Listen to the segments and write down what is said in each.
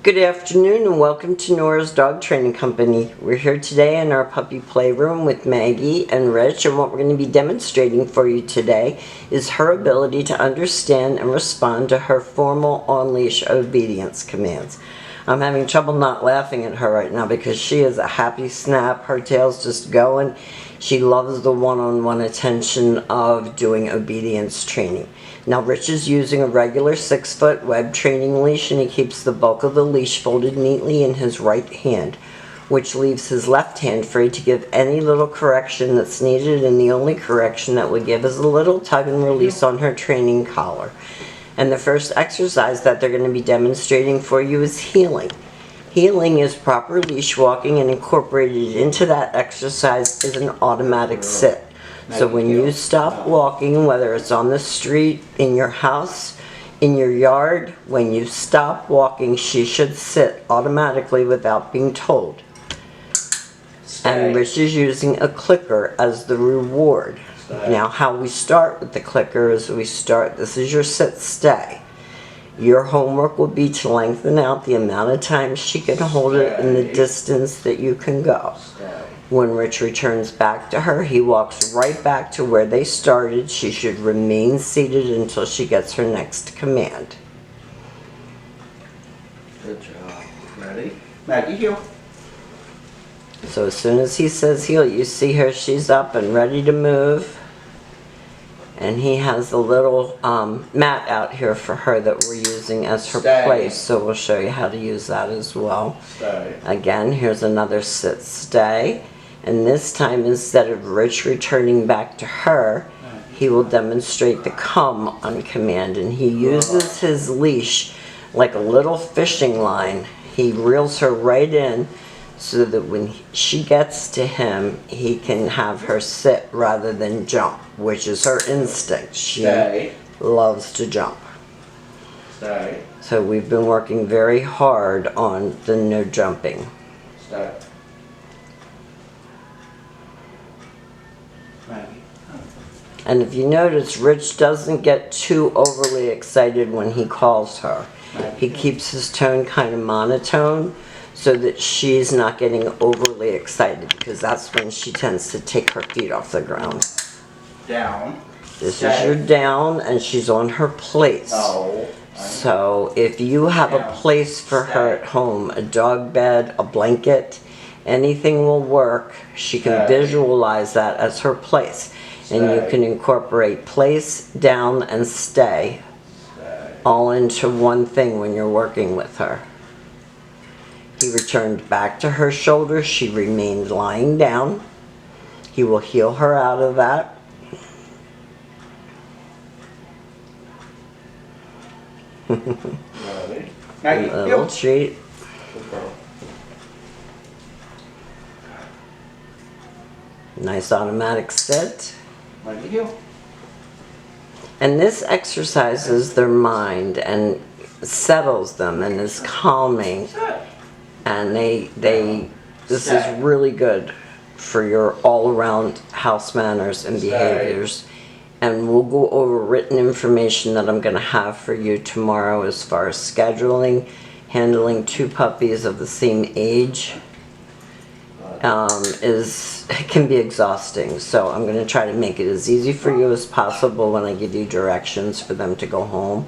Good afternoon and welcome to Nora's Dog Training Company. We're here today in our puppy playroom with Maggie and Rich, and what we're going to be demonstrating for you today is her ability to understand and respond to her formal on-leash obedience commands. I'm having trouble not laughing at her right now because she is a happy snap. Her tail's just going. She loves the one-on-one attention of doing obedience training. Now Rich is using a regular 6-foot web training leash, and he keeps the bulk of the leash folded neatly in his right hand, which leaves his left hand free to give any little correction that's needed, and the only correction that we give is a little tug and release on her training collar. And the first exercise that they're going to be demonstrating for you is heeling. Heeling is proper leash walking, and incorporated into that exercise is an automatic sit. So when you stop walking, whether it's on the street, in your house, in your yard, when you stop walking, she should sit automatically without being told. And Rich is using a clicker as the reward. Now how we start with the clicker is this is your sit stay. Your homework will be to lengthen out the amount of time she can hold it in the distance that you can go. When Rich returns back to her, he walks right back to where they started. She should remain seated until she gets her next command. Good job. Ready? Maggie, heel. So as soon as he says heel, you see her, she's up and ready to move. And he has a little mat out here for her that we're using as her place. So we'll show you how to use that as well. Stay. Again, here's another sit stay. And this time, instead of Rich returning back to her, he will demonstrate the come on command. And he uses his leash like a little fishing line. He reels her right in so that when she gets to him, he can have her sit rather than jump, which is her instinct. She loves to jump. Stay. So we've been working very hard on the no jumping. Stay. And if you notice, Rich doesn't get too overly excited when he calls her. He keeps his tone kind of monotone so that she's not getting overly excited, because that's when she tends to take her feet off the ground. Down. This is your down, and she's on her place. So if you have a place for her at home, a dog bed, a blanket, anything will work. She can visualize that as her place. And you can incorporate place, down, and stay all into one thing when you're working with her. He returned back to her shoulder. She remained lying down. He will heel her out of that. A little treat. Nice automatic sit. And this exercises their mind and settles them and is calming. And this is really good for your all-around house manners and behaviors. And we'll go over written information that I'm going to have for you tomorrow as far as scheduling, handling 2 puppies of the same age. It can be exhausting, so I'm going to try to make it as easy for you as possible when I give you directions for them to go home,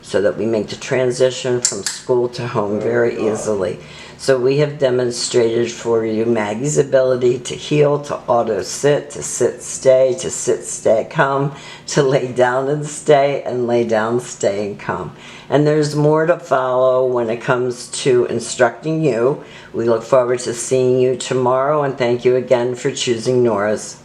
so that we make the transition from school to home very easily. So we have demonstrated for you Maggie's ability to heel, to auto sit, to sit stay come, to lay down and stay, and lay down, stay, and come. And there's more to follow when it comes to instructing you. We look forward to seeing you tomorrow, and thank you again for choosing Nora's.